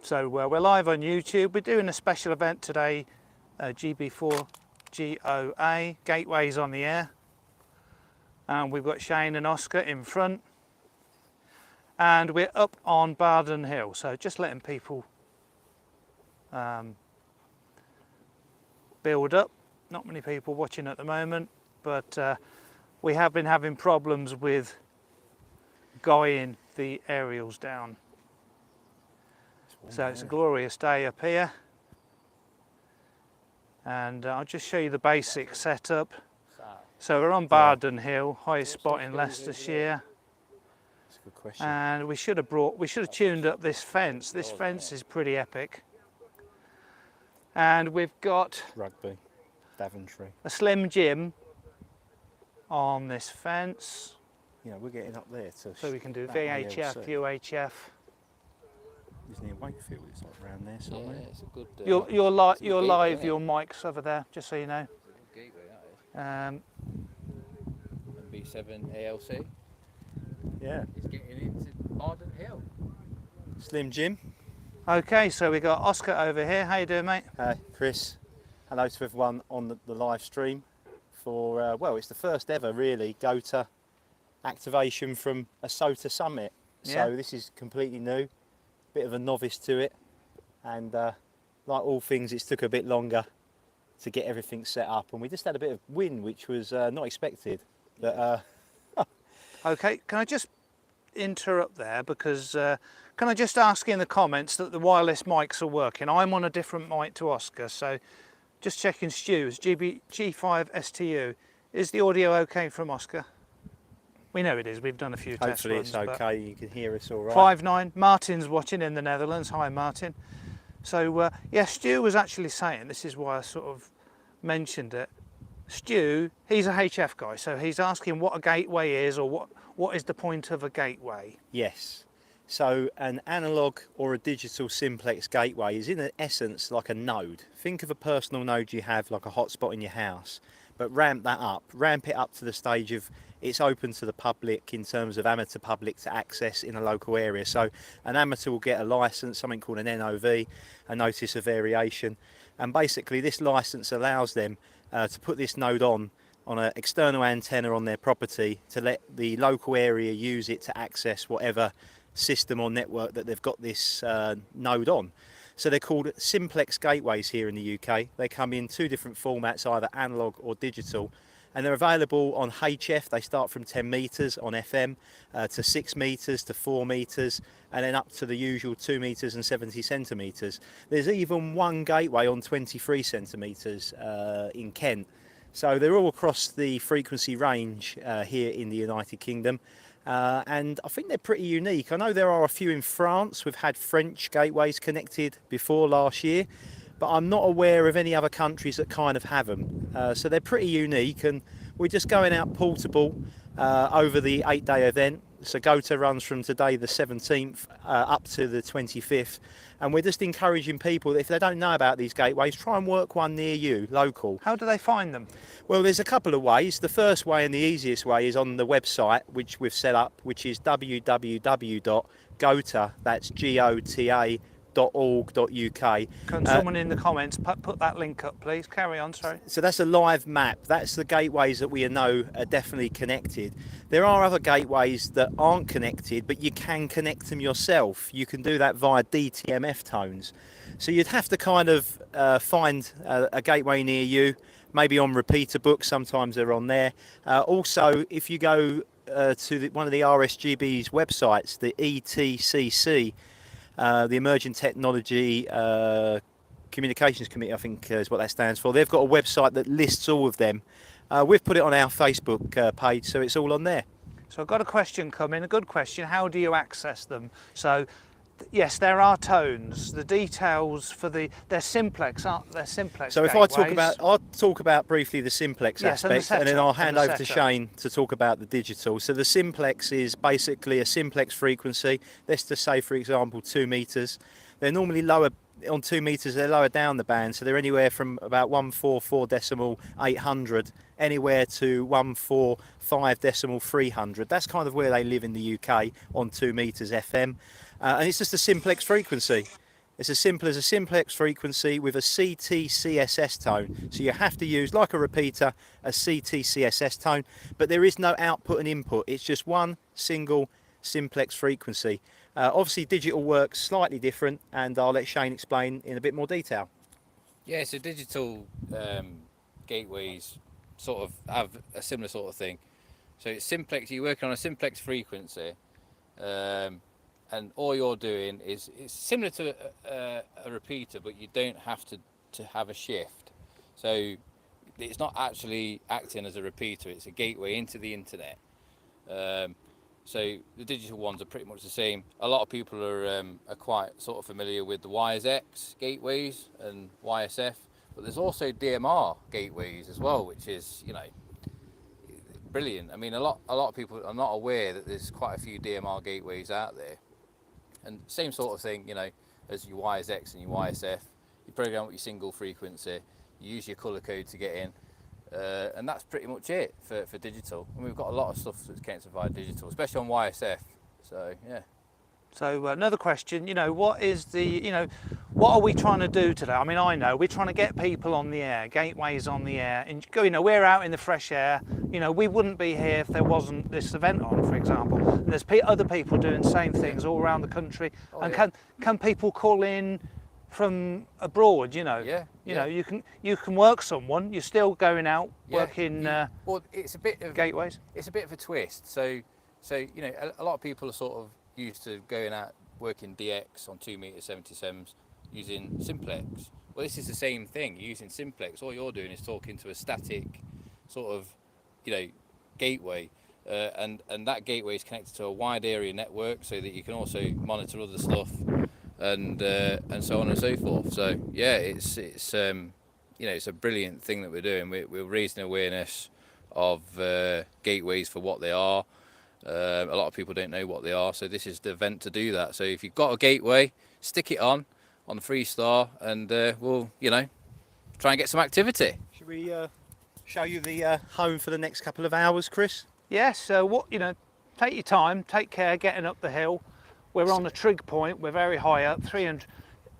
So we're live on YouTube. We're doing a special event today, GB4GOA, Gateways on the Air. And we've got Shane and Oscar in front. And we're up on Barden Hill, so just letting people build up. Not many people watching at the moment, but we have been having problems with going the aerials down. So it's a glorious day up here, and I'll just show you the basic setup. So we're on Barden Hill, highest spot in Leicestershire. That's a good question. And we should have tuned up this fence. This fence is pretty epic. And we've got Rugby, Daventry. a slim gym on this fence. Yeah, we're getting up there to. So we can do that VHF, ALC. UHF. Isn't it Wakefield? It's like around there somewhere. Yeah, it's a good. You're live. gateway, Your mic's over there, just so you know. Gateway, that is. B7 ALC. Yeah. It's getting into Barden Hill. Slim Jim. Okay, so we got Oscar over here. How you doing, mate? Chris. Hello to everyone on the live stream for, well, it's the first ever really GOTA activation from a SOTA summit. Yeah. So this is completely new, bit of a novice to it. And like all things, it's took a bit longer to get everything set up. And we just had a bit of wind, which was not expected. But, Okay, can I just interrupt there because can I just ask in the comments that the wireless mics are working? I'm on a different mic to Oscar, so just checking Stu's G5STU. Is the audio okay from Oscar? We know it is. We've done a few test hopefully runs. it's okay. You can hear us all right. 5.9. Martin's watching in the Netherlands. Hi, Martin. So yeah, Stu was actually saying, this is why I sort of mentioned it. Stu, he's a HF guy, so he's asking what a gateway is, or what is the point of a gateway? Yes. So an analog or a digital simplex gateway is in essence like a node. Think of a personal node you have, like a hotspot in your house, but ramp that up. Ramp it up to the stage of it's open to the public in terms of amateur public to access in a local area. So an amateur will get a license, something called an NOV, a notice of variation, and basically this license allows them to put this node on an external antenna on their property to let the local area use it to access whatever system or network that they've got this node on. So they're called simplex gateways here in the UK. They come in two different formats, either analog or digital, and they're available on HF. They start from 10 meters on FM to 6 meters to 4 meters, and then up to the usual 2 meters and 70 centimeters. There's even one gateway on 23 centimeters in Kent. So they're all across the frequency range here in the United Kingdom. And I think they're pretty unique. I know there are a few in France. We've had French gateways connected before last year, but I'm not aware of any other countries that kind of have them. So they're pretty unique, and we're just going out portable over the 8-day event. So GOTA runs from today the 17th up to the 25th, and we're just encouraging people that if they don't know about these gateways, try and work one near you, local. How do they find them? Well, there's a couple of ways. The first way and the easiest way is on the website which we've set up, which is www.gota, that's GOTA.org.uk. Can someone in the comments put that link up, please? Carry on, sorry. So that's a live map. That's the gateways that we know are definitely connected. There are other gateways that aren't connected, but you can connect them yourself. You can do that via DTMF tones. So you'd have to kind of find a gateway near you, maybe on repeater books. Sometimes they're on there. Also, if you go to one of the RSGB's websites, the ETCC, the Emerging Technology Communications Committee, I think is what that stands for. They've got a website that lists all of them. We've put it on our Facebook page, so it's all on there. So I've got a question coming, a good question. How do you access them? So yes, there are tones. The details for they're simplex, aren't they? Simplex. So if gateways. I'll talk about briefly the simplex Yes, and the aspect, and then I'll hand over to setup. Shane to talk about the digital. So the simplex is basically a simplex frequency. Let's just say, for example, 2 meters. They're normally lower on 2 meters. They're lower down the band, so they're anywhere from about 144.800 anywhere to 145.300. That's kind of where they live in the UK on 2 meters FM. And it's just a simplex frequency. It's as simple as a simplex frequency with a CT-CSS tone. So you have to use, like a repeater, a CT-CSS tone, but there is no output and input. It's just one single simplex frequency. Obviously digital works slightly different, and I'll let Shane explain in a bit more detail. Yeah, so digital gateways sort of have a similar sort of thing. So it's simplex. You're working on a simplex frequency, and all you're doing is it's similar to a repeater, but you don't have to have a shift. So it's not actually acting as a repeater. It's a gateway into the internet. So the digital ones are pretty much the same. A lot of people are quite sort of familiar with the WiresX gateways and YSF, but there's also DMR gateways as well, which is, you know, brilliant. I mean, a lot of people are not aware that there's quite a few DMR gateways out there. And same sort of thing, you know, as your WiresX and your YSF. You program with your single frequency, you use your colour code to get in. And that's pretty much it for digital. And we've got a lot of stuff that's connected via digital, especially on YSF. So yeah. So another question, you know, what is the, you know, what are we trying to do today? I mean, I know we're trying to get people on the air, gateways on the air, and you know, we're out in the fresh air. You know, we wouldn't be here if there wasn't this event on, for example. And there's other people doing the same things all around the country. Oh, and yeah. can people call in from abroad? You know, Yeah, you yeah. know, you can work someone. You're still going out working Well, it's a bit of gateways. It's a bit of a twist. So you know, a lot of people are sort of used to going out working DX on 2m77s using simplex. Well, this is the same thing. You're using simplex. All you're doing is talking to a static sort of, you know, gateway, and that gateway is connected to a wide area network, so that you can also monitor other stuff, and so on and so forth. So yeah, it's you know, it's a brilliant thing that we're doing. We're raising awareness of gateways for what they are. A lot of people don't know what they are, so this is the event to do that. So if you've got a gateway, stick it on the Freestar, and we'll, you know, try and get some activity. Should we show you the home for the next couple of hours, Chris? Yes. So what, you know, take your time, take care getting up the hill. We're on a trig point. We're very high up, 300,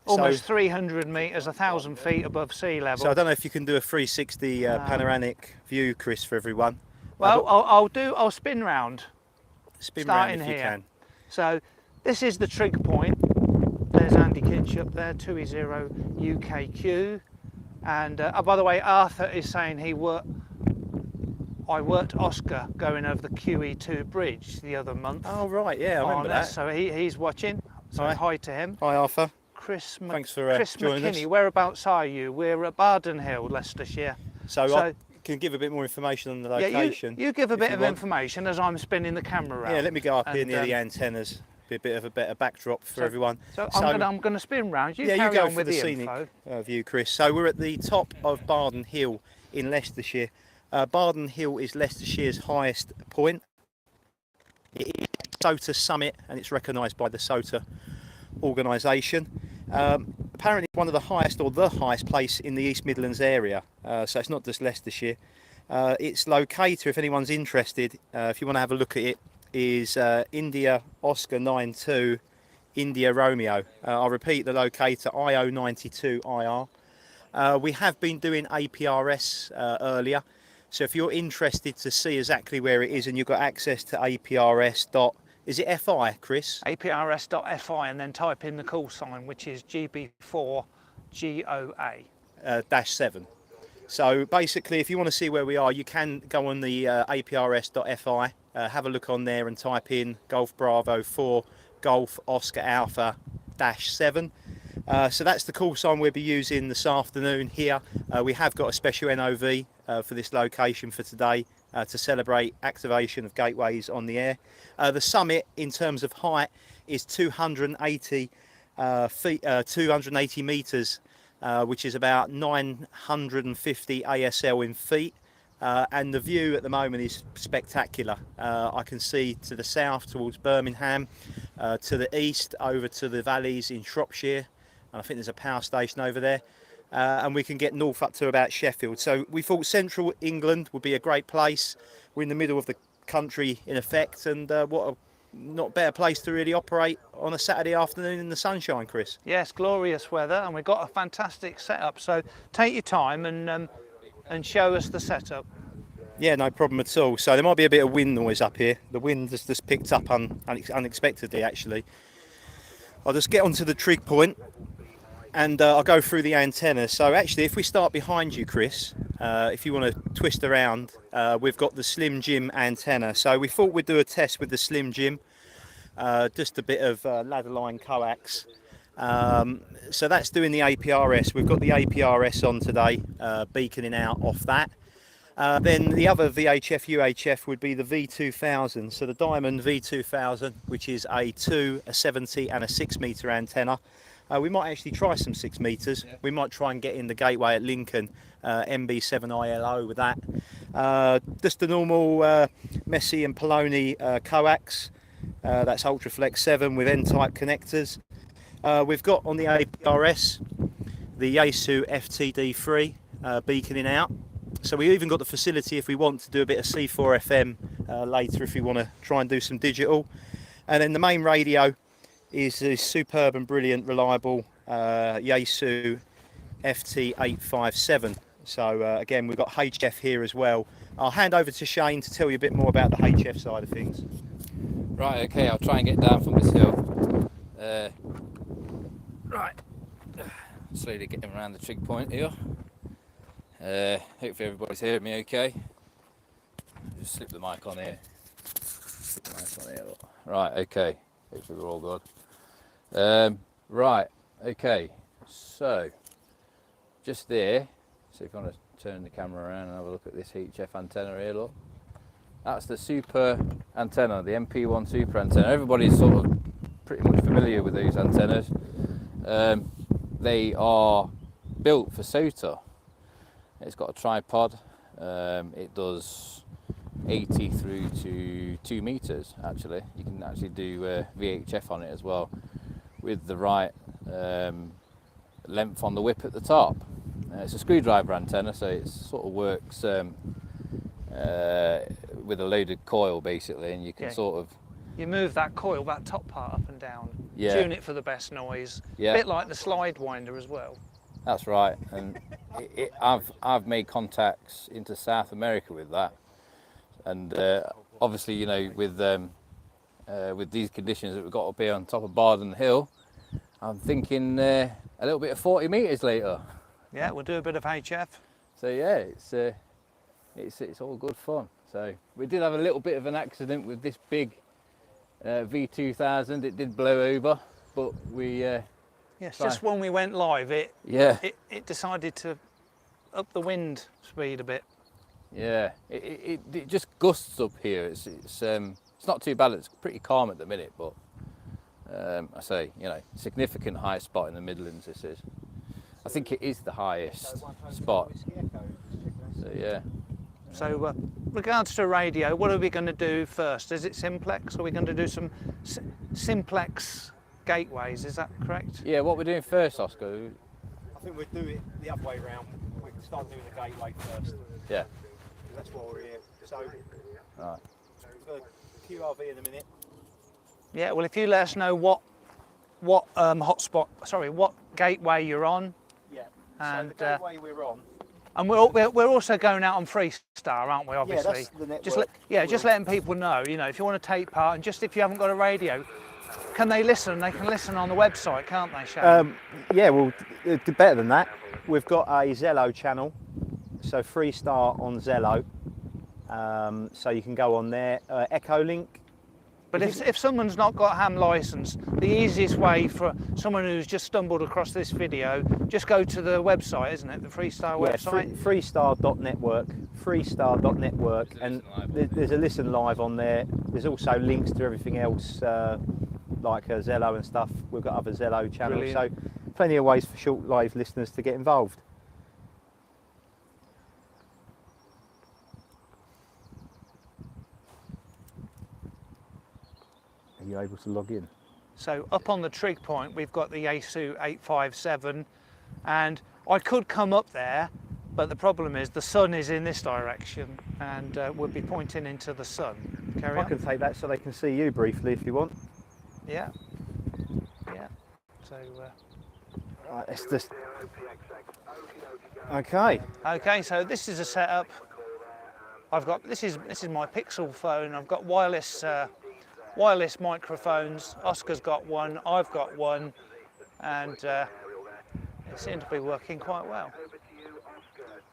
almost 300 metres, 1,000 feet above sea level. So I don't know if you can do a 360 panoramic view, Chris, for everyone. Well, I'll spin round. Spin round starting if you here. can. So this is the trig point. There's Andy Kitch up there, 2E0 UKQ. And by the way, Arthur is saying I worked Oscar going over the QE2 bridge the other month. Oh right, yeah, I remember that. So he's watching. So hi to him. Hi Arthur. Chris Thanks for Chris joining us. McKinney, whereabouts are you? We're at Barden Hill, Leicestershire. So I can give a bit more information on the location. Yeah, you give a bit of want. information as I'm spinning the camera around. Yeah, let me go up here And, near the antennas. Be a bit of a better backdrop for everyone. So I'm going to spin round. You yeah, carry you go on for with the the scenic info. view, Chris. So we're at the top of Barden Hill in Leicestershire. Barden Hill is Leicestershire's highest point. It is SOTA summit, and it's recognised by the SOTA organisation. Apparently one of the highest, or the highest place in the East Midlands area, so it's not just Leicestershire. Its locator, if anyone's interested, if you want to have a look at it, is India Oscar 92 India Romeo. I'll repeat the locator, IO92IR. We have been doing APRS earlier, so if you're interested to see exactly where it is and you've got access to APRS. Is it FI, Chris? APRS.fi, and then type in the call sign, which is GB4GOA. -7. So basically, if you want to see where we are, you can go on the APRS.fi, have a look on there and type in Golf Bravo 4 Golf Oscar Alpha -7. So that's the call sign we'll be using this afternoon here. We have got a special NOV for this location for today to celebrate activation of gateways on the air. The summit, in terms of height, is 280 metres, which is about 950 ASL in feet. And the view at the moment is spectacular. I can see to the south towards Birmingham, to the east over to the valleys in Shropshire, and I think there's a power station over there, and we can get north up to about Sheffield. So we thought central England would be a great place. We're in the middle of the country in effect, and what a not better place to really operate on a Saturday afternoon in the sunshine, Chris. Yes, glorious weather, and we've got a fantastic setup. So take your time and show us the setup. Yeah, no problem at all. So there might be a bit of wind noise up here. The wind has just picked up unexpectedly, actually. I'll just get onto the trig point and I'll go through the antenna. So actually, if we start behind you, Chris, if you want to twist around, we've got the Slim Jim antenna. So we thought we'd do a test with the Slim Jim, just a bit of ladder line coax. So that's doing the APRS. We've got the APRS on today, beaconing out off that. Then the other VHF UHF would be the V2000, so the Diamond V2000, which is a 2, a 70 and a 6 metre antenna. We might actually try some 6 metres. We might try and get in the gateway at Lincoln, MB7ILO with that. Just a normal Messi and Poloni coax, that's Ultraflex 7 with N-type connectors. We've got on the APRS the Yaesu FTD3 beaconing out. So we even got the facility if we want to do a bit of C4 FM later if we want to try and do some digital. And then the main radio is this superb and brilliant, reliable Yaesu FT857. So again, we've got HF here as well. I'll hand over to Shane to tell you a bit more about the HF side of things. Right, okay, I'll try and get down from this hill. Right, slowly getting around the trig point here. Hopefully everybody's hearing me okay. Just slip the mic on here. Slip the mic on here. Right, okay. Hopefully we're all good. Right, okay. So, just there. So if you want to turn the camera around and have a look at this HF antenna here, look. That's the super antenna, the MP1 super antenna. Everybody's sort of pretty much familiar with these antennas. They are built for SOTA. It's got a tripod. It does 80 through to 2 meters. Actually, you can actually do VHF on it as well, with the right length on the whip at the top. It's a screwdriver antenna, so it sort of works with a loaded coil basically, and you can sort of. You move that coil, that top part up and down. Yeah. Tune it for the best noise. Yeah. A bit like the slide winder as well. That's right, and I've made contacts into South America with that, and obviously, you know, with these conditions that we've got up here on top of Barden Hill, I'm thinking a little bit of 40 metres later. Yeah, we'll do a bit of HF. So yeah, it's all good fun. So we did have a little bit of an accident with this big V2000. It did blow over, but we. Yes, just when we went live, it decided to up the wind speed a bit. Yeah, it just gusts up here. It's not too bad. It's pretty calm at the minute, but I say, you know, significant high spot in the Midlands. This is. I think it is the highest spot. So yeah. So regards to radio, what are we going to do first? Is it simplex? Are we going to do some simplex gateways, is that correct? Yeah, what we're doing first, Oscar? I think we'll do it the other way round. We can start doing the gateway first. Yeah. That's why we're here. So, right. We've got a QRV in a minute. Yeah, well, if you let us know what hotspot, sorry, what gateway you're on. Yeah. And so the gateway we're on. And we're also going out on Freestar, aren't we? Obviously. Yeah, that's the network. Just letting people know. You know, if you want to take part, and just if you haven't got a radio. Can they listen? They can listen on the website, can't they, Shane? Yeah, well, better than that. We've got a Zello channel, so Freestar on Zello. So you can go on there. Echo Link. But if someone's not got a ham license, the easiest way for someone who's just stumbled across this video, just go to the website, isn't it? The Freestar website? Freestar.network. Freestar.network. And there's a listen live on there. There's also links to everything else, like Zello and stuff. We've got other Zello channels. Brilliant. So plenty of ways for short live listeners to get involved. Are you able to log in? So up on the trig point, we've got the Yaesu 857, and I could come up there, but the problem is the sun is in this direction, and we'll be pointing into the sun. Carry I on. can take that so they can see you briefly if you want. Yeah. Yeah. So. Right, let's just. Okay. Okay, so this is a setup. I've got this is my Pixel phone. I've got wireless wireless microphones. Oscar's got one. I've got one, and it seems to be working quite well.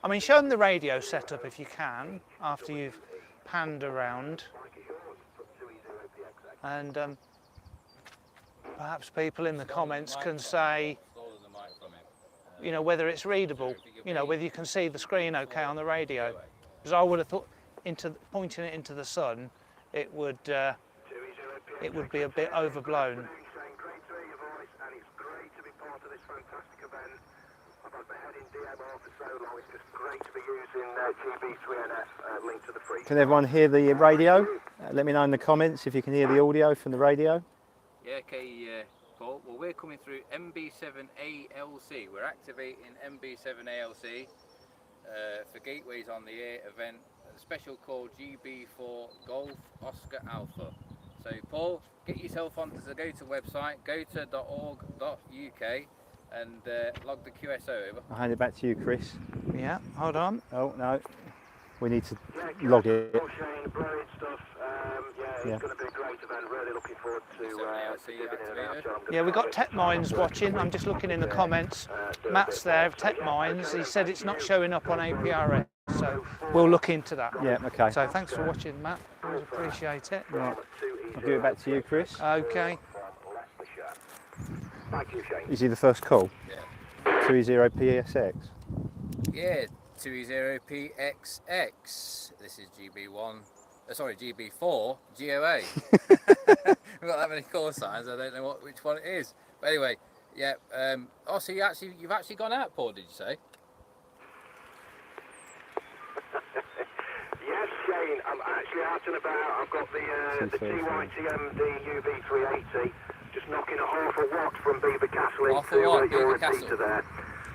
I mean, show them the radio setup if you can after you've panned around, and perhaps people in the comments can say, you know, whether it's readable, you know, whether you can see the screen okay on the radio. Because I would have thought, pointing it into the sun, it would be a bit overblown. Can everyone hear the radio? Let me know in the comments if you can hear the audio from the radio. Yeah, okay, Paul. Well, we're coming through MB7ALC. We're activating MB7ALC for Gateways on the Air event, a special call GB4 Golf Oscar Alpha. So, Paul, get yourself onto the GOTA website, gota.org.uk, and log the QSO over. I'll hand it back to you, Chris. Yeah, hold on. Oh, no. We need to log it. Yeah, it's going to be a great event. Really looking forward to Yeah, we've got Tech Minds watching. I'm just looking in the comments. Matt's there, Tech Minds. He said it's not showing up on APRS, so we'll look into that. Yeah, okay. So thanks for watching, Matt. Always appreciate it. Right. I'll give it back to you, Chris. Okay. Is he the first call? Yeah. 2E0PSX. Yeah, 2E0PXX. This is GB4GOA. We've got that many call signs, I don't know which one it is. But anyway, yeah. Oh, so you've actually gone out, Paul, did you say? Yes, Shane, I'm actually out and about. I've got the TYTM, the UV380, just knocking a half a watt from Beaver Castle into your repeater there.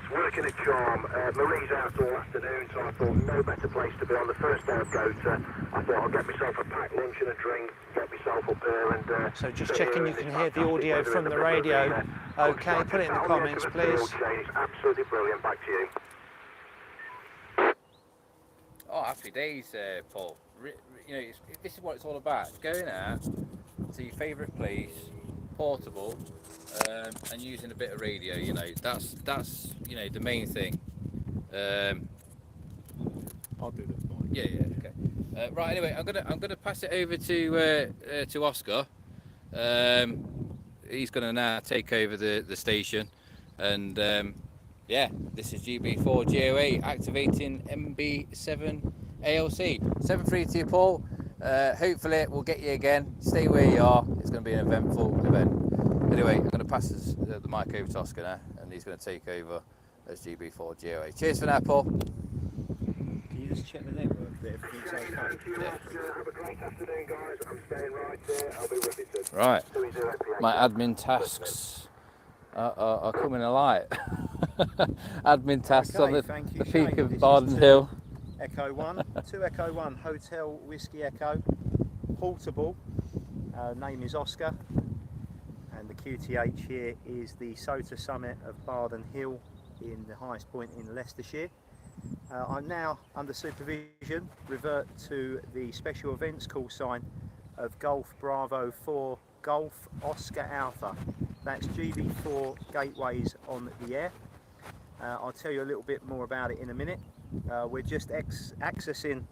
It's working a charm. Marie's out all afternoon, so I thought no better place to be on the first day of GOTA. I thought I'll get myself a packed lunch and a drink, get myself up there and... So just checking you can hear the audio from the radio. Okay, put it in the comments, please. It's absolutely brilliant. Back to you. Oh, happy days, Paul. You know, this is what it's all about. It's going out to your favourite place, portable, and using a bit of radio. You know, that's you know the main thing. I'll do that. Yeah, okay. Right. Anyway, I'm gonna pass it over to Oscar. He's gonna now take over the station, and yeah, this is GB4GOA activating MB7 ALC. 7-3 to you, Paul. Hopefully we'll get you again. Stay where you are. It's going to be an eventful event. Anyway, I'm going to pass the mic over to Oscar now, and he's going to take over as GB4GOA. Cheers for now, Paul. Can you just check the network that everything's okay? Yeah. Have a great afternoon, guys. I'm staying right there. I'll be with you soon. Right. My admin tasks are coming alight. Admin tasks on the peak of Barden Hill. Echo 1, 2 Echo 1, Hotel Whiskey Echo, portable, name is Oscar, and the QTH here is the SOTA summit of Barden Hill in the highest point in Leicestershire. I'm now under supervision, revert to the special events call sign of Golf Bravo 4 Golf Oscar Alpha. That's GB4 Gateways on the air. I'll tell you a little bit more about it in a minute. We're just accessing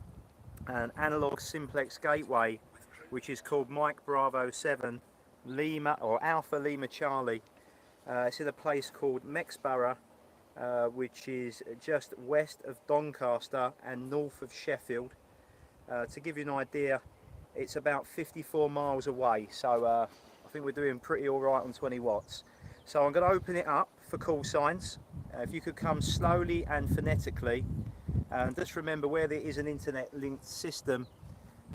an analog simplex gateway which is called Mike Bravo 7 Lima or Alpha Lima Charlie. It's in a place called Mexborough, which is just west of Doncaster and north of Sheffield. To give you an idea, it's about 54 miles away, so I think we're doing pretty alright on 20 watts. So I'm going to open it up for call signs. If you could come slowly and phonetically, and just remember where there is an internet linked system,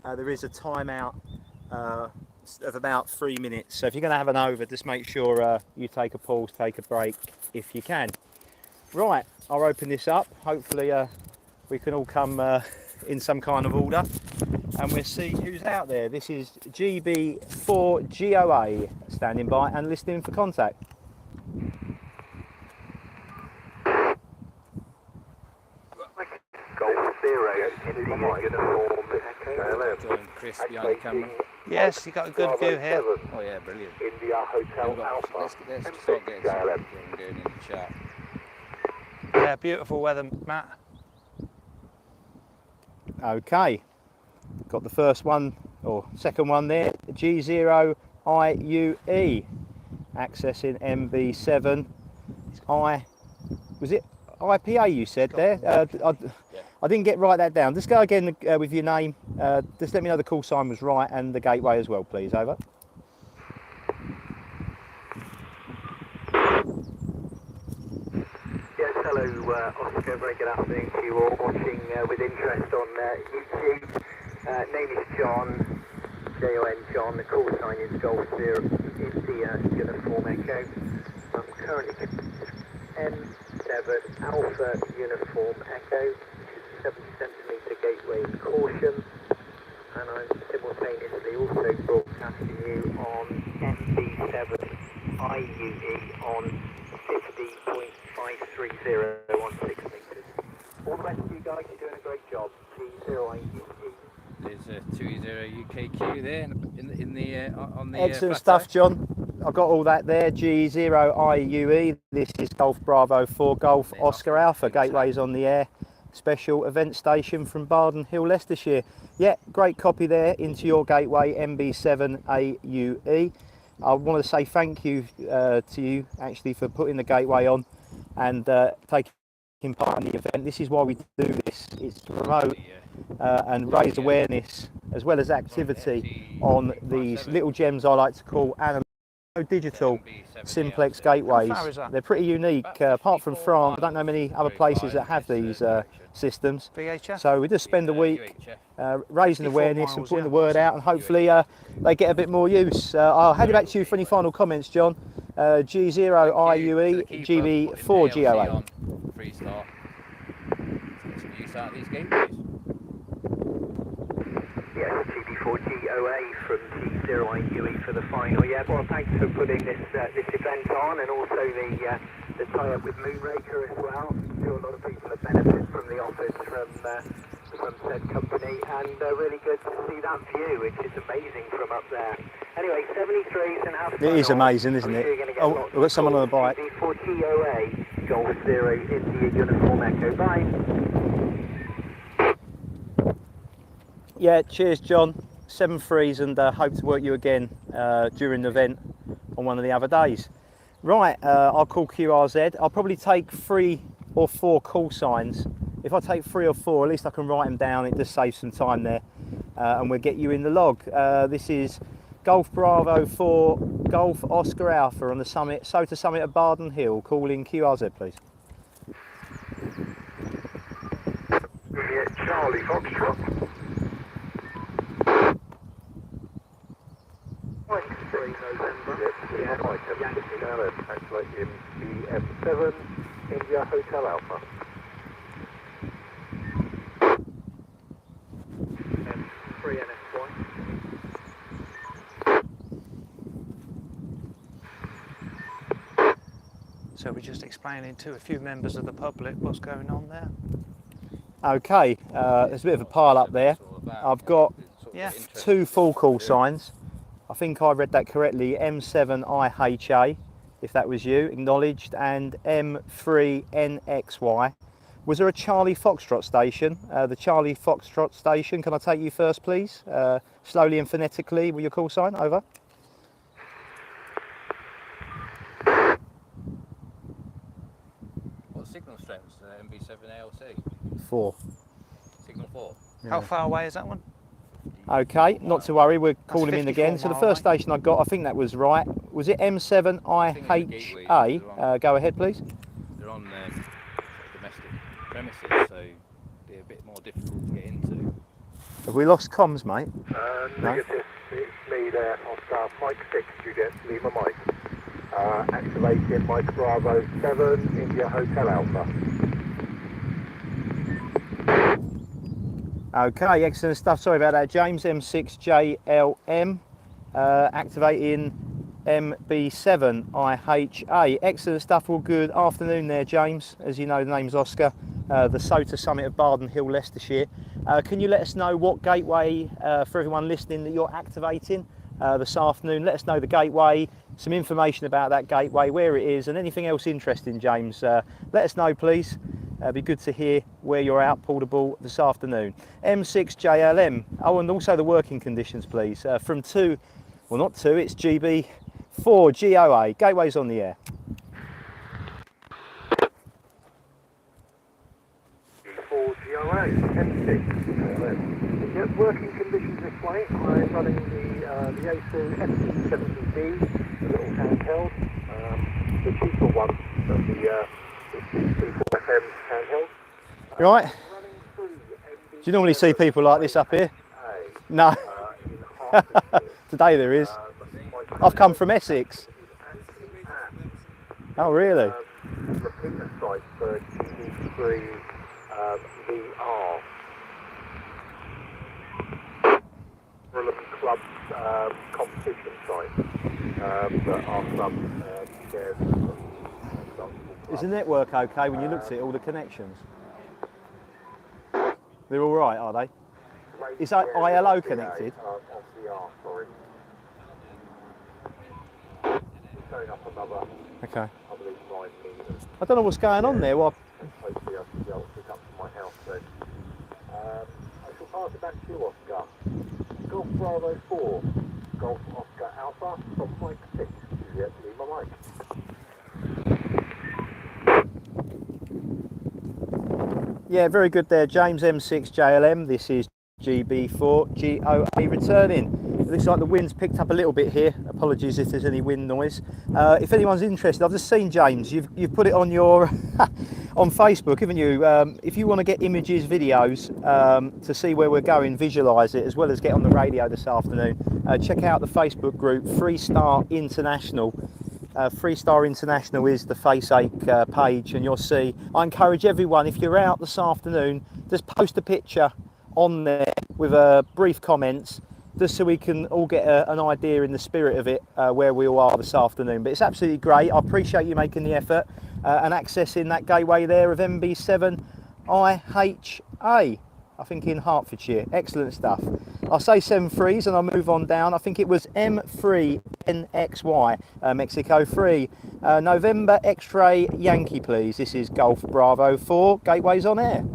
there is a timeout of about 3 minutes. So if you're going to have an over, just make sure you take a pause, take a break if you can. Right, I'll open this up. Hopefully we can all come in some kind of order, and we'll see who's out there. This is GB4GOA standing by and listening for contact. Golf 0 in the uniform. Join Chris behind the camera. Yes, you got a good view here. Oh yeah, brilliant. India Hotel Alpha. Let's start getting some going in the chat. Yeah, beautiful weather, Matt. Okay, got the first one or second one there. G0IUE accessing MB7. Was it IPA you said there? I didn't get write that down. Just go again with your name. Just let me know the call sign was right and the gateway as well, please. Over. Yes, hello Oscar, very good afternoon to you all watching with interest on YouTube. Name is John, J-O-N John, the call sign is Golf 0 India Uniform Echo. I'm currently M7 Alpha Uniform Echo, which is 70 centimetre gateway caution, and I'm simultaneously also broadcasting you on MB7 IUE on 50.530 on 6 metres. All the rest of you guys are doing a great job. G0IUE. There's a 20 UKQ there in the on the Excellent plateau. stuff, John. I've got all that there. G0IUE. This is Golf Bravo 4 Golf Oscar Alpha. Gateways on the air. Special event station from Barden Hill, Leicestershire. Yeah, great copy there into your gateway MB7AUE. I want to say thank you to you actually for putting the gateway on and taking part in the event. This is why we do this. It's to promote and raise awareness as well as activity on these little gems I like to call analog digital simplex gateways. How far is that? They're pretty unique. Apart from France, I don't know many other places that have these systems. VHF? So we just spend a week raising 54 awareness and miles, putting yeah. the word out, and hopefully they get a bit more use. I'll hand it back to you for any final comments, John. G0IUE, GB4GOA. Freestar. Get some use out of these gateways. Yes, GB4GOA from G0IUE for the final. Yeah, well, thanks for putting this event on, and also the tie-up with Moonraker as well. I'm sure a lot of people have benefited from the offers from said company, and really good to see that view, which is amazing from up there. Anyway, 73s and half. It is amazing, isn't it? Oh, we've got someone on the bike. GB4GOA, Golf 0 India Uniform Echo. Bye. Yeah, cheers, John. 7 threes, and hope to work you again during the event on one of the other days. Right, I'll call QRZ. I'll probably take 3 or 4 call signs. If I take 3 or 4, at least I can write them down. It just saves some time there, and we'll get you in the log. This is Golf Bravo 4 Golf Oscar Alpha on the summit, SOTA summit at Barden Hill. Calling QRZ, please. Charlie Foxtrot. Translate in BM7 India Hotel Alpha. M3 NS1. So we're just explaining to a few members of the public what's going on there. Okay, there's a bit of a pile up there. I've got Yeah. 2 full call signs. I think I read that correctly. M7IHA, if that was you, acknowledged, and M3NXY. Was there a Charlie Foxtrot station? The Charlie Foxtrot station, can I take you first, please? Slowly and phonetically with your call sign, over. What signal strengths? MB7 ALC? 4. Signal 4. How far away is that one? Okay, not to worry, we'll call him in 54 again. So the mile first away. station I got, I think that was right. Was it M7IHA? Go ahead, please. They're on domestic premises, so they're a bit more difficult to get into. Have we lost comms, mate? Negative. It's me there, Oscar. Mike 6, you get Lima Mike. Activating Mike Bravo 7, India Hotel Alpha. Okay, excellent stuff. Sorry about that, James. M6JLM, activating MB7IHA. Excellent stuff, all good. Afternoon there, James. As you know, the name's Oscar, the SOTA Summit of Barden Hill, Leicestershire. Can you let us know what gateway, for everyone listening, that you're activating this afternoon? Let us know the gateway, some information about that gateway, where it is, and anything else interesting, James. Let us know, please. It'd be good to hear where you're out portable this afternoon. M6JLM. Oh, and also the working conditions, please. From 2, well, not 2, it's GB4GOA. Gateway's on the air. GB4GOA, M6. Yep, working conditions this way. I'm running the Yaesu FT70D, the little handheld, the cheaper one of the GB4FM handheld. Right. Do you normally see people like this up here? No. Today there is. I've come from Essex. Oh, really? Repeater site for GB3 VR. Club competition site that our club shares. Is the network okay when you looked at it, all the connections? They're all right, are they? Is that ILO connected? Okay. I don't know what's going on there. Well, Hopefully I should be able to pick up from my house then. I shall pass it back to you, Oscar. Golf Bravo 4, Golf Oscar Alpha, from Mike 6. You have to leave my mic. yeah, very good there, James. M6JLM. This is GB4GOA returning. It looks like the wind's picked up a little bit here. Apologies if there's any wind noise. If anyone's interested, I've just seen, James, you've put it on your on Facebook, haven't you? If you want to get images, videos to see where we're going, visualise it, as well as get on the radio this afternoon, check out the Facebook group Freestar International. Freestar International is the FaceAche page, and you'll see. I encourage everyone, if you're out this afternoon, just post a picture on there with brief comments, just so we can all get an idea in the spirit of it where we all are this afternoon. But it's absolutely great. I appreciate you making the effort and accessing that gateway there of MB7IHA, I think in Hertfordshire. Excellent stuff. I'll say 7-3s and I'll move on down. I think it was M3NXY, Mexico 3. November X-ray Yankee, please. This is Golf Bravo 4. Gateway's on air.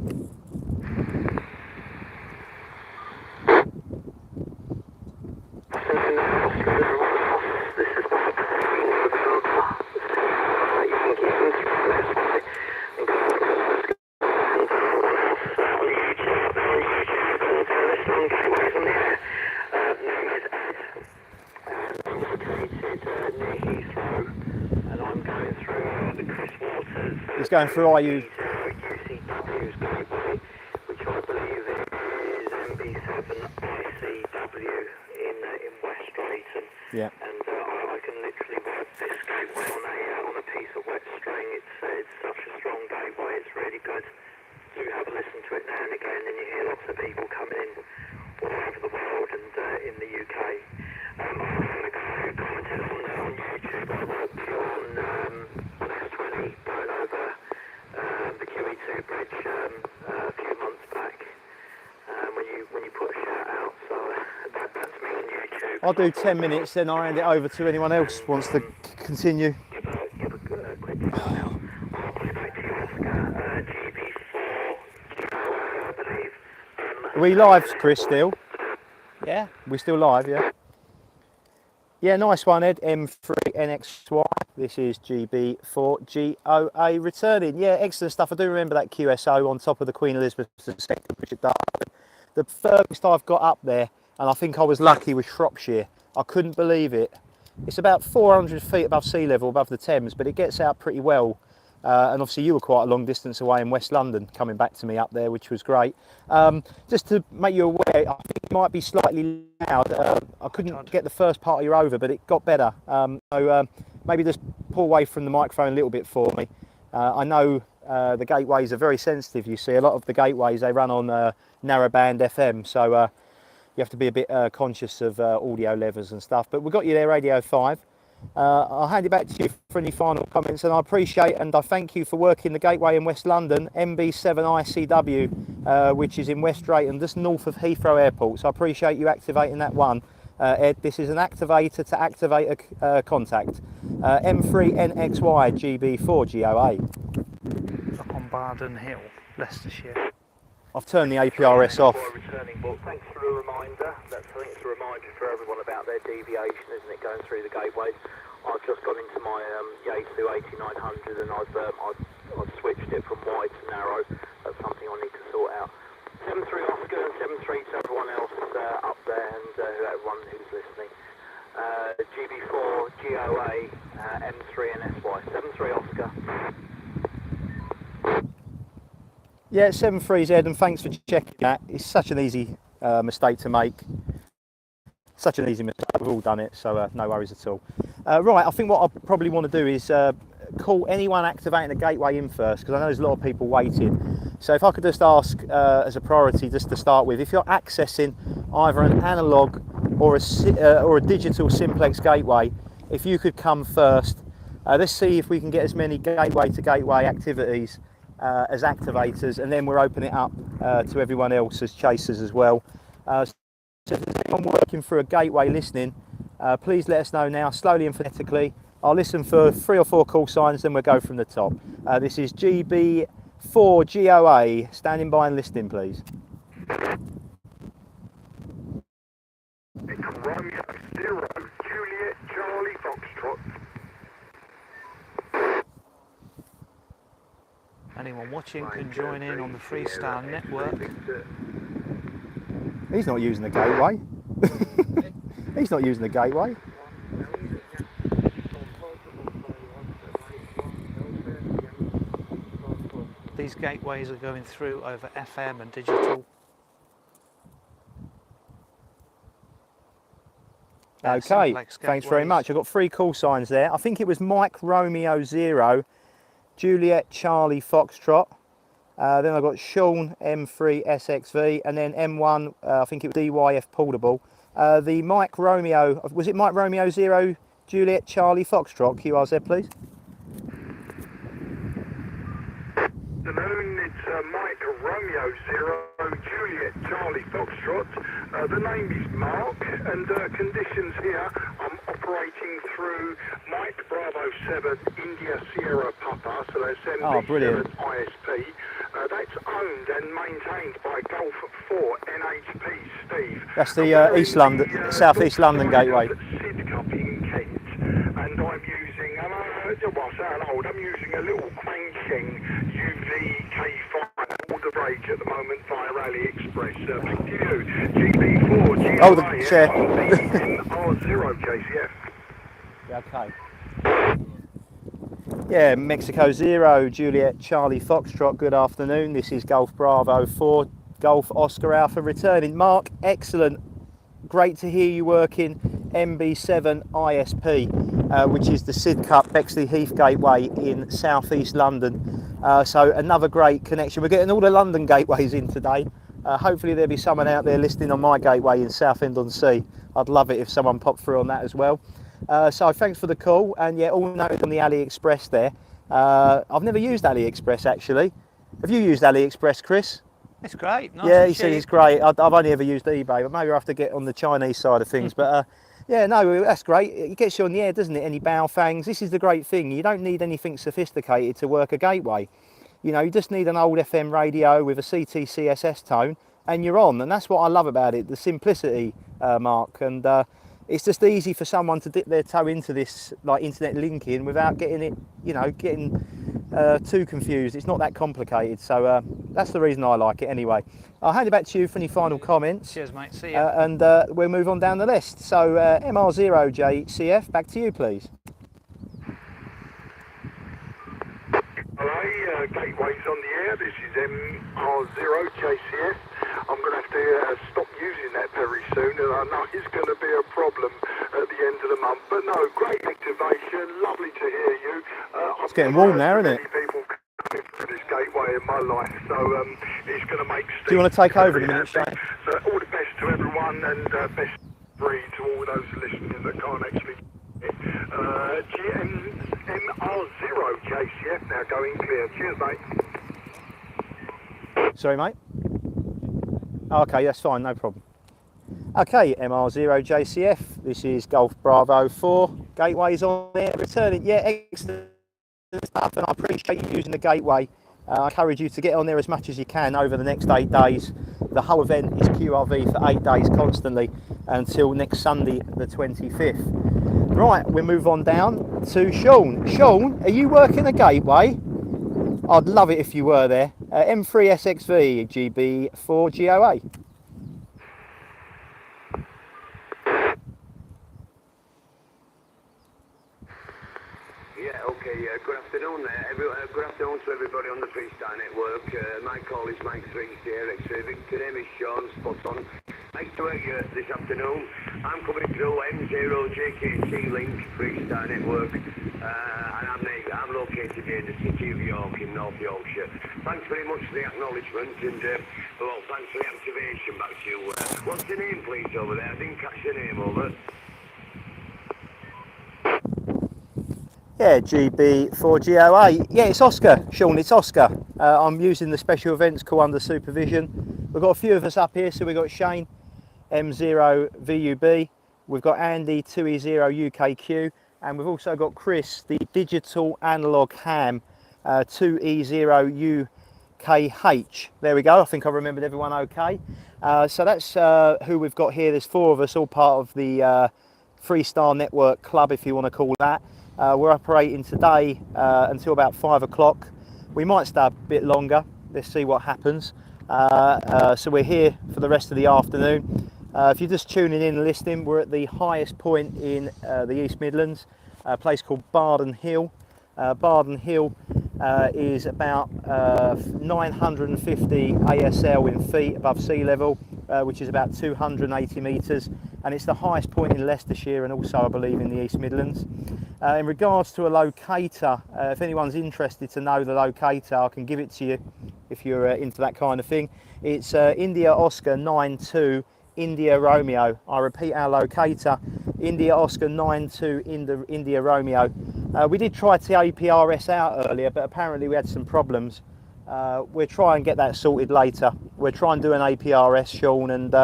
It's going through IU. UCW's gateway, which I believe is MB7ICW in West Drayton. Yeah. And I can literally work this gateway on a piece of wet string. It's such a strong gateway. It's really good. Do have a listen to it now and again, and you hear lots of people coming in all over the world and in the UK. I'm going to go commented on YouTube. I worked on S20 going over the QE2 bridge a few months back when you put a shout out. So that's me on YouTube. I'll do 10 minutes, then I'll hand it over to anyone else who wants to continue. Give a quick shout out. I'll put it back to you, Oscar. GB4GOA, I believe. Are we live, Chris, still? Yeah, we're still live, yeah. Yeah, nice one, Ed. M3NXY. This is GB4GOA returning. Yeah, excellent stuff. I do remember that QSO on top of the Queen Elizabeth II Richard Darwin. The furthest I've got up there, and I think I was lucky, was Shropshire. I couldn't believe it. It's about 400 feet above sea level, above the Thames, but it gets out pretty well. And obviously you were quite a long distance away in West London coming back to me up there, which was great. Just to make you aware, I think it might be slightly loud. I couldn't get the first part of you over, but it got better. So maybe just pull away from the microphone a little bit for me. I know the gateways are very sensitive. You see, a lot of the gateways, they run on narrowband FM, so you have to be a bit conscious of audio levels and stuff. But we've got you there, Radio 5. I'll hand it back to you for any final comments, and I appreciate and I thank you for working the gateway in West London, MB7ICW, which is in West Drayton, just north of Heathrow Airport. So I appreciate you activating that one. Ed, this is an activator to activate a contact. M3NXY GB4GOA. Up on Barden Hill, Leicestershire. I've turned the APRS off. Returning book. Thanks for the reminder. I think it's a reminder for everyone about their deviation, isn't it, going through the gateways. I've just gone into my Yaesu 8900 and I've switched it from wide to narrow. That's something I need to sort out. 73 Oscar and 73 to everyone else up there and everyone who's listening. GB4GOA M3 and SY. 73 Oscar. Yeah, 73Z, and thanks for checking that. It's such an easy mistake to make. Such an easy mistake. We've all done it, so no worries at all. Right, I think what I probably want to do is call anyone activating the gateway in first, because I know there's a lot of people waiting. So if I could just ask as a priority, just to start with, if you're accessing either an analog or a digital simplex gateway, if you could come first. Let's see if we can get as many gateway to gateway activities as activators, and then we'll open it up to everyone else as chasers as well. So if there's anyone working through a gateway listening, please let us know now, slowly and phonetically. I'll listen for 3 or 4 call signs, then we'll go from the top. This is GB4GOA, standing by and listening, please. It's Romeo 0, Juliet, Charlie, Foxtrot. Anyone watching can join in on the Freestyle network. He's not using the gateway. He's not using the gateway. These gateways are going through over FM and digital. Okay, thanks very much. I've got 3 call signs there. I think it was Mike Romeo 0, Juliet Charlie Foxtrot. Then I got Sean M3 SXV, and then M1, I think it was DYF Portable. The Mike Romeo, was it Mike Romeo 0, Juliet Charlie Foxtrot, QRZ please? Afternoon, it's Mike Romeo 0, Juliet Charlie Foxtrot. The name is Mark, and conditions here, I'm operating through Mike Bravo 7, India Sierra Papa, so that's MB7 ISP. That's owned and maintained by Golf 4 NHP, Steve. That's the East London, South East London gateway. Sidcup in Kent, and I'm using, I'm using a little cranking UV-K5 all the rage at the moment via AliExpress. Back to you, GB4GOA, oh, the chair. R0 JCF. Okay. Yeah, Mexico 0, Juliet Charlie Foxtrot, good afternoon. This is Golf Bravo 4, Golf Oscar Alpha returning. Mark, excellent. Great to hear you working MB7 ISP, which is the Sidcup Bexley Heath Gateway in South East London. So another great connection. We're getting all the London gateways in today. Hopefully there'll be someone out there listening on my gateway in Southend-on-Sea. I'd love it if someone popped through on that as well. So thanks for the call, and yeah, all noted on the AliExpress there. I've never used AliExpress actually. Have you used AliExpress, Chris? It's great. Nice, yeah, he said it's great. I've only ever used eBay, but maybe I have to get on the Chinese side of things. But yeah, no, that's great. It gets you on the air, doesn't it? Any bow fangs. This is the great thing. You don't need anything sophisticated to work a gateway. You know, you just need an old FM radio with a CT CSS tone, and you're on. And that's what I love about it, the simplicity, Mark. And it's just easy for someone to dip their toe into this, like internet linking, without getting it, you know, getting too confused. It's not that complicated. So that's the reason I like it anyway. I'll hand it back to you for any final comments. Cheers, mate. See you. And we'll move on down the list. So MR0JCF, back to you, please. Hello, Gateway's on the air. This is MR0JCF. I'm going to have to stop using that very soon, and I know it's going to be a problem at the end of the month. But no, great activation. Lovely to hear you. It's getting warm now, isn't it? People coming through this day in my life, so it's going to make Steve... Do you want to take over in a minute, Shane? So all the best to everyone, and best free to all those listening that can't actually... GMR0 JCF now going clear. Cheers, mate. Sorry, mate. Okay, that's fine, no problem. Okay, MR0 JCF. This is Golf Bravo 4. Gateway's on there. Returning. Yeah, excellent stuff, and I appreciate you using the gateway. I encourage you to get on there as much as you can over the next 8 days. The whole event is QRV for 8 days constantly until next Sunday, the 25th. Right, we move on down to Sean. Sean, are you working the gateway? I'd love it if you were there. M3 SXV GB4GOA. Yeah, okay, good afternoon there. Good afternoon to everybody on the Freestyle Network. My call is Mike 3 here. Victor name is Sean, spot on. Nice to meet you this afternoon. I'm coming through M0JKC Link Freestyle Network, and I'm located here in the city of York in North Yorkshire. Thanks very much for the acknowledgement, and well, thanks for the activation back to you. What's your name, please, over there? I didn't catch your name, over. Yeah, GB4GOA. Yeah, it's Oscar, Sean, it's Oscar. I'm using the special events call under supervision. We've got a few of us up here, so we've got Shane, M0VUB. We've got Andy, 2E0UKQ. And we've also got Chris, the digital analog ham, 2E0UKH. There we go, I think I remembered everyone okay. So that's who we've got here. There's 4 of us, all part of the Freestyle Network Club, if you want to call that. We're operating today until about 5 o'clock. We might stay a bit longer. Let's see what happens. So we're here for the rest of the afternoon. If you're just tuning in and listening, we're at the highest point in the East Midlands, a place called Barden Hill. Barden Hill is about 950 ASL in feet above sea level, which is about 280 metres, and it's the highest point in Leicestershire and also, I believe, in the East Midlands. In regards to a locator, if anyone's interested to know the locator, I can give it to you if you're into that kind of thing. It's India Oscar 92 India Romeo. I repeat our locator, India Oscar 92 India Romeo. We did try to APRS out earlier, but apparently we had some problems. We'll try and get that sorted later. We'll try and do an APRS, Sean, and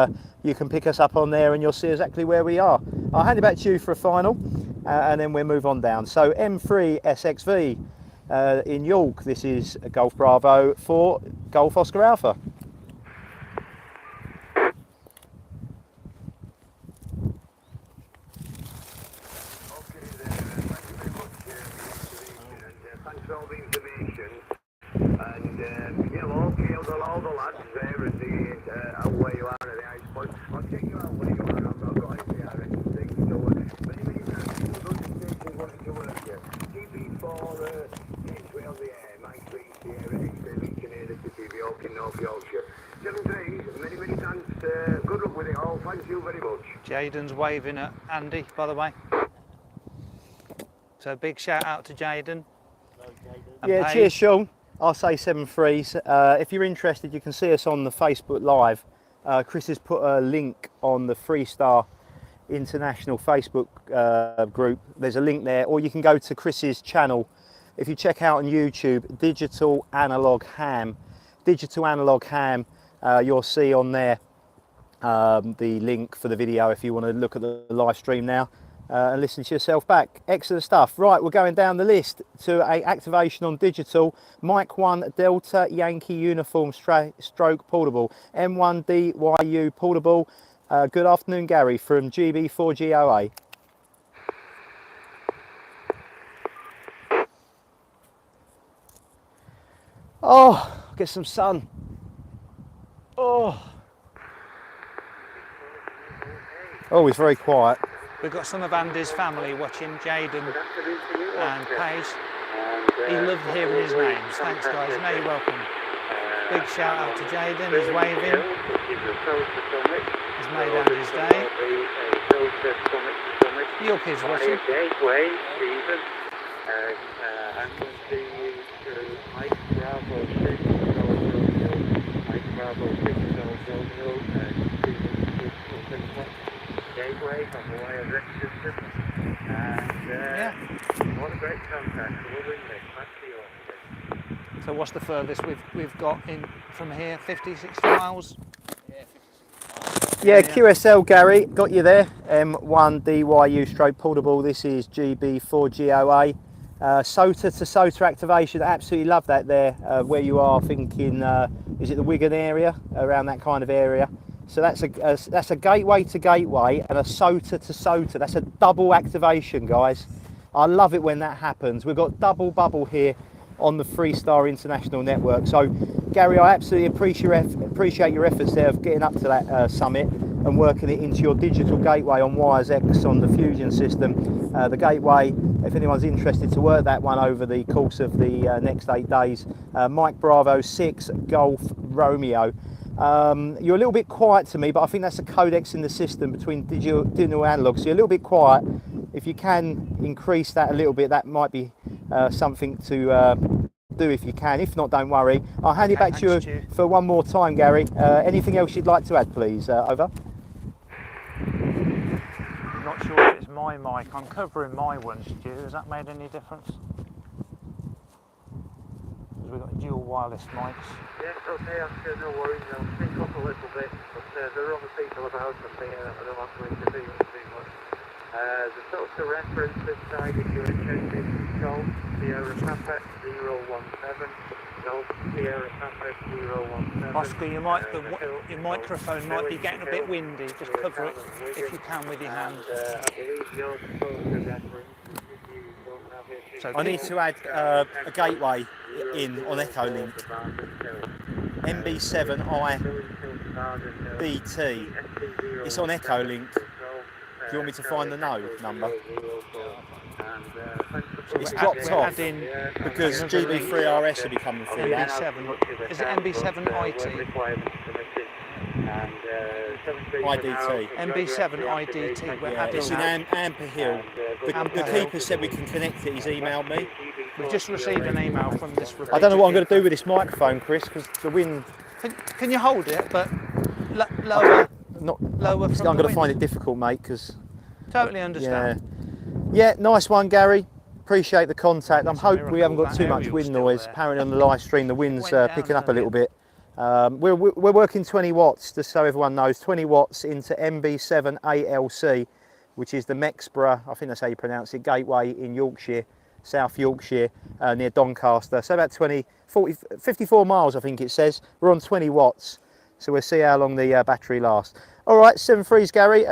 you can pick us up on there and you'll see exactly where we are. I'll hand it back to you for a final, and then we'll move on down. So M3 SXV in York. This is Golf Bravo 4 Golf Oscar Alpha. Thanks for all the information, and you know, okay, all the lads there at the where you are at the ice point. I'll check you out when you go on. I've got IPRS and things, so many times those stations wanting to work here. GB4 Gateway on the air, Mike 3 here, Lincoln here, the city of York in North Yorkshire. 7 days, many thanks. Good luck with it all. Thank you very much. Jaden's waving at Andy, by the way. So big shout out to Jaden. Yeah, Paige. cheers, Sean. I'll say 7-3s. If you're interested, you can see us on the Facebook Live. Chris has put a link on the Freestar International Facebook group. There's a link there, or you can go to Chris's channel. If you check out on YouTube, Digital Analog Ham, you'll see on there the link for the video if you want to look at the live stream now. And listen to yourself back. Excellent stuff. Right, we're going down the list to a activation on digital. Mike 1 Delta Yankee Uniform Stroke Portable. M1DYU Portable. Good afternoon, Gary, from GB4GOA. Oh, get some sun. Oh, he's very quiet. We've got some of Andy's family watching, Jaden and Paige. He loved hearing his names. Thanks, guys. Now you're welcome. Big shout out to Jaden. He's waving. He's made Andy's day. Your kids watching. great on the wire system. And Yeah. what a great contact. We'll ring this. Back to you, Oscar. So what's the furthest we've got in from here? 50, 60 miles? Yeah, QSL Gary, got you there. M1DYU stroke portable. This is GB4GOA. SOTA to SOTA activation, absolutely love that there. Where you are thinking, is it the Wigan area? Around that kind of area. So that's a gateway to gateway and a SOTA to SOTA. That's a double activation, guys. I love it when that happens. We've got double bubble here on the Freestar International Network. So, Gary, I absolutely appreciate your efforts there of getting up to that summit and working it into your digital gateway on Wires X on the Fusion system. The gateway, if anyone's interested to work that one over the course of the next 8 days, Mike Bravo 6 Golf Romeo. You're a little bit quiet to me, but I think that's a codex in the system between digital and analog, so you're a little bit quiet. If you can increase that a little bit, that might be something to do if you can. If not, don't worry. I'll hand it back to you Stu. for one more time, Gary. Anything else you'd like to add, please? Over. I'm not sure if it's my mic. I'm covering my one, Stu. Has that made any difference? Because we've got dual wireless mics. Yes, okay, Oscar, no worries. I'll speak up a little bit, but there are other people about and I don't want to interfere too much. The SOTA reference this side, if you're interested, Golf Sierra Papa 017. Golf Sierra Papa 017. Oscar, your microphone might be getting a bit windy. Just cover it if you can with your hand. I believe your SOTA reference, if you don't have it. So I need to add a gateway in on Echolink. MB7I BT. It's on Echolink. Do you want me to find the node number? It's dropped off because GB3RS will be coming through that. MB7. Is it MB7 IT? IDT. MB7 IDT. We're adding It's in that. Amper Hill. The keeper said we can connect it. He's emailed me. We've just received an email from this. I don't know what I'm going to do with this microphone, Chris, because the wind. Can you hold it, but lower? Lower I'm from going the to find wind. it difficult, mate, because. Totally understand. Yeah, nice one, Gary. Appreciate the contact. I'm It's a hoping we haven't got miracle too that much aerial's wind still noise. there. Apparently on the live stream the wind's Went down, picking up a didn't little bit. We're working 20 watts, just so everyone knows, 20 watts into MB7 ALC, which is the Mexborough, I think that's how you pronounce it, gateway in Yorkshire, South Yorkshire, near Doncaster. So about 54 miles, I think it says. We're on 20 watts, so we'll see how long the battery lasts. All right, 7.3s, Gary.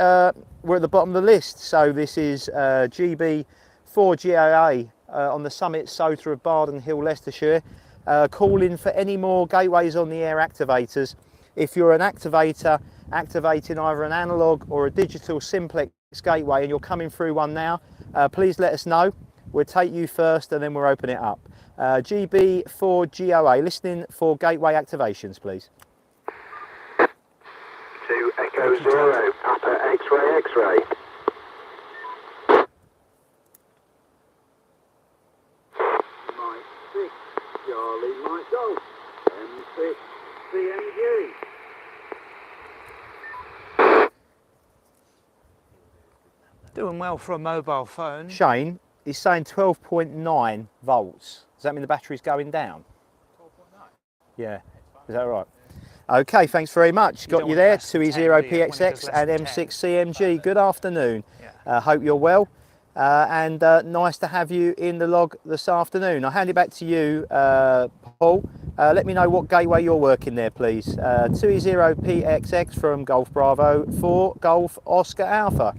We're at the bottom of the list. So this is GB4GOA on the summit SOTA of Barden Hill, Leicestershire. Calling for any more gateways on the air activators. If you're an activator activating either an analog or a digital simplex gateway and you're coming through one now, please let us know. We'll take you first and then we'll open it up. GB4GOA, listening for gateway activations, please. 2 Echo 0, Papa X-ray X-ray. Mike 6, Charlie Mike Golf, M6 CNG. Doing well for a mobile phone. Shane is saying 12.9 volts. Does that mean the battery's going down? 12.9? Yeah, is that right? Okay, thanks very much. Got you there, 2E0PXX and M6CMG. Good afternoon. Hope you're well. And nice to have you in the log this afternoon. I'll hand it back to you, Paul. Let me know what gateway you're working there, please. 2E0PXX from Golf Bravo for Golf Oscar Alpha.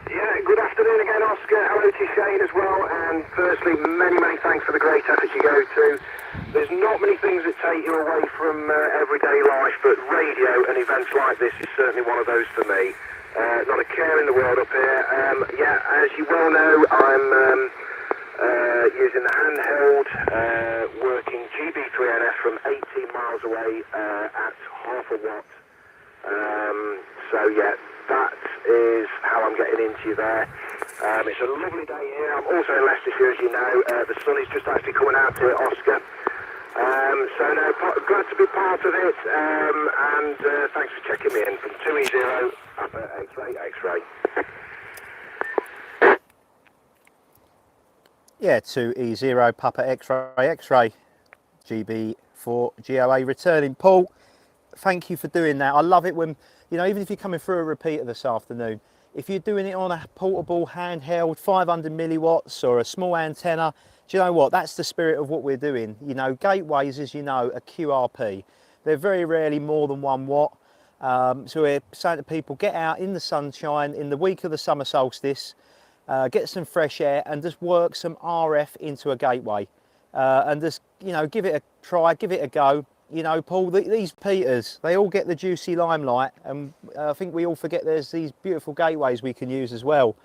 Yeah, good afternoon again, Oscar. Hello to Shane as well. And firstly, many thanks for the great effort you go to. There's not many things that take you away from everyday life, but radio and events like this is certainly one of those for me. Not a care in the world up here. Yeah, as you well know, I'm using the handheld, working GB3NF from 18 miles away at half a watt. So yeah, that is how I'm getting into you there. It's a lovely day here. I'm also in Leicestershire, as you know. The sun is just actually coming out to it, Oscar. So no, glad to be part of it, and thanks for checking me in from 2E0 Papa X-ray X-ray. Yeah, 2E0 Papa X-ray X-ray, GB4GOA returning. Paul, thank you for doing that. I love it when, you know, even if you're coming through a repeater this afternoon, if you're doing it on a portable handheld 500 milliwatts or a small antenna, do you know what? That's the spirit of what we're doing. You know, gateways, as you know, are QRP. They're very rarely more than 1 watt. So we're saying to people, get out in the sunshine in the week of the summer solstice, get some fresh air and just work some RF into a gateway. And just, you know, give it a try, give it a go. You know, Paul, these Peters, they all get the juicy limelight, and I think we all forget there's these beautiful gateways we can use as well.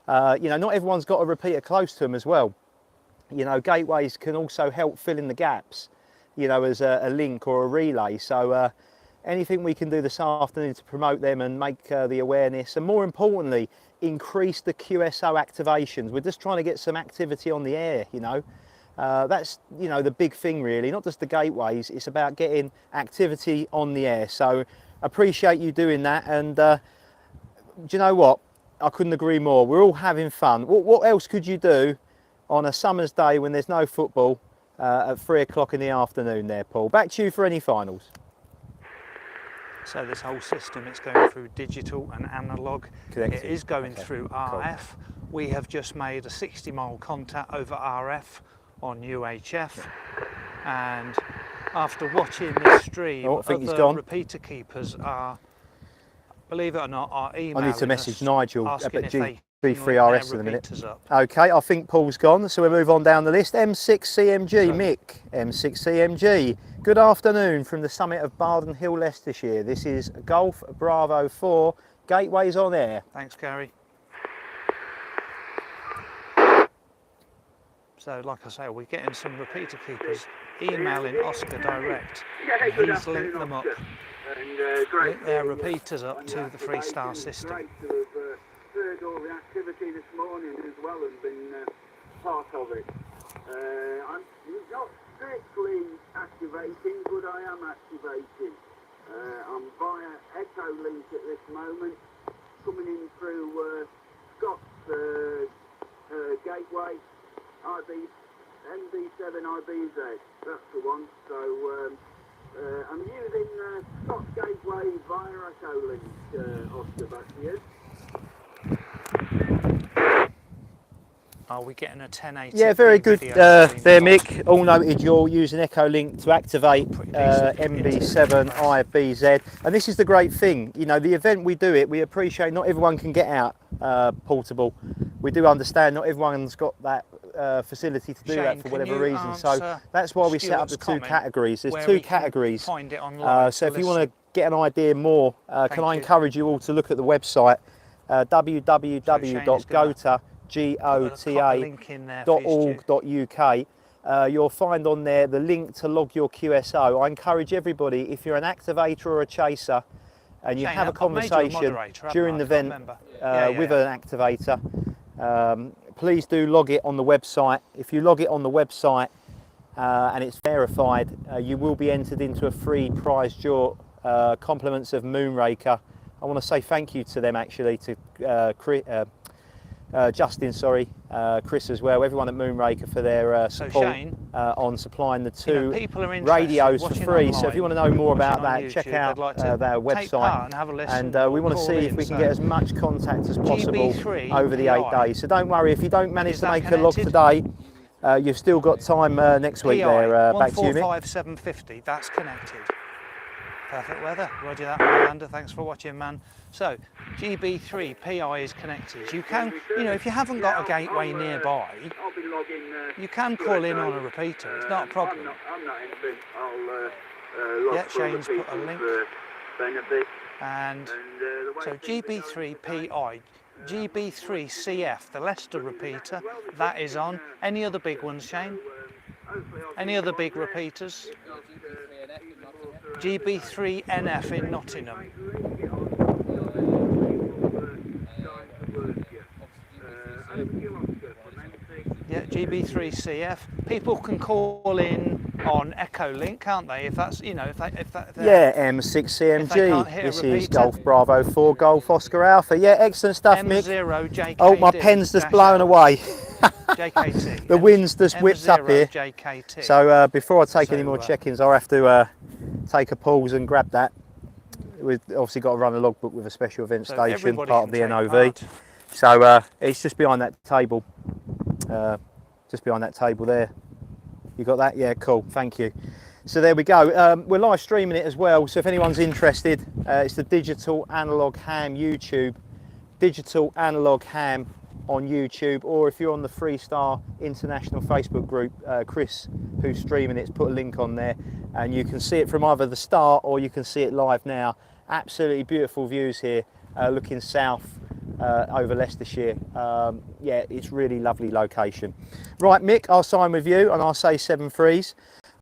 You know, not everyone's got a repeater close to them as well. You know, gateways can also help fill in the gaps, you know, as a link or a relay. So anything we can do this afternoon to promote them and make the awareness, and more importantly, increase the QSO activations. We're just trying to get some activity on the air, you know. That's, you know, the big thing really, not just the gateways, it's about getting activity on the air. So appreciate you doing that, and do you know what, I couldn't agree more. We're all having fun. What else could you do on a summer's day when there's no football at 3 o'clock in the afternoon there, Paul? Back to you for any finals. So this whole system, it's going through digital and analog. Connected. It is going Okay, through cool. RF. We have just made a 60-mile contact over RF on UHF, and after watching this stream, Oh, I think he's other gone. repeater keepers are, believe it or not, are emailing I need to message us Nigel asking about if they GB3RS can in a minute. repeaters up. Okay, I think Paul's gone, so we'll move on down the list. M6CMG, Mick, M6CMG. Good afternoon from the summit of Barden Hill, Leicestershire. This is Golf Bravo 4, gateways on air. Thanks, Gary. So, like I say, we're getting some repeater keepers emailing Oscar direct. Yeah, And good he's afternoon, linked them up, Oscar. And great linked their to, repeaters up on to your the three-star activation. system. Great to have heard all the activity this morning as well and been part of it. I'm not strictly activating, but I am activating. I'm via Echo Link at this moment, coming in through Scott's gateway. MB7 IBZ, that's the one. So I'm using Scott's gateway via Echo Link, Oscar, back to you. Are we getting a 1080? Yeah, very good video there, stream? Mick. All noted you're using Echo Link to activate Pretty decent MB7 IBZ. And this is the great thing, you know, the event we do it, we appreciate not everyone can get out portable. We do understand not everyone's got that facility to do Shane, that for can whatever you reason. So answer that's why we set up the Stuart's two comment categories. There's where two we can categories. find it online So to if you want listen? to get an idea more, Thank can I you. encourage you all to look at the website Put a link in there for you, Stu. www.gota.org.uk. You'll find on there the link to log your QSO. I encourage everybody, if you're an activator or a chaser and you Shane, have a I've made you a conversation moderator, during the haven't I? I event can't remember. with an activator, please do log it on the website. If you log it on the website and it's verified, you will be entered into a free prize draw, compliments of Moonraker. I want to say thank you to them actually, to Justin, Chris as well, everyone at Moonraker for their support Shane, on supplying the you know, two people are interested, radios for watching free. So if online, you want to know more watching about on that, YouTube, check out they'd like to their take website. part and have a listen, And we or want to call see in, if we can so get as much contact as possible GB3 over the 8 PI. days. So don't worry, if you don't manage Is to that make a log connected? today, you've still got time next week PI, there. Back to you, Mick. 145750, that's connected. Perfect weather, roger that, Miranda, thanks for watching, man. So, GB3 PI is connected. You can, you know, if you haven't got a gateway nearby, I'll be logging. you can call in on a repeater, it's not a problem. I'm not anything. I'll log Yeah, for other Shane's put a people's link. benefit. And the way so things are GB3 going PI, GB3 CF, the Leicester repeater, that is on. Any other big ones, Shane? Any other big repeaters? GB3 NF in Nottingham. Yeah, GB3 CF. People can call in on Echo Link, can't they? If that's, you know, if that Yeah, M6CMG. if they can't hit a This is repeater. Golf Bravo 4 Golf Oscar Alpha. Yeah, excellent stuff, Mick. M0JKD. Oh, my pen's just blown away. JKT. The wind's just whipped up here. JKT. So before I take any So, more check-ins, I'll have to take a pause and grab that. We've obviously got to run a logbook with a special event So station, everybody part of can the take NOV. part. So it's just behind that table. Just behind that table there. You got that? Yeah, cool. Thank you. So there we go. We're live streaming it as well. So if anyone's interested, it's the Digital Analog Ham YouTube. Digital Analog Ham on YouTube, or if you're on the Freestar International Facebook group, Chris, who's streaming it's put a link on there, and you can see it from either the start or you can see it live now. Absolutely beautiful views here, looking south over Leicestershire. Yeah, it's really lovely location. Right, Mick, I'll sign with you and I'll say 7 threes.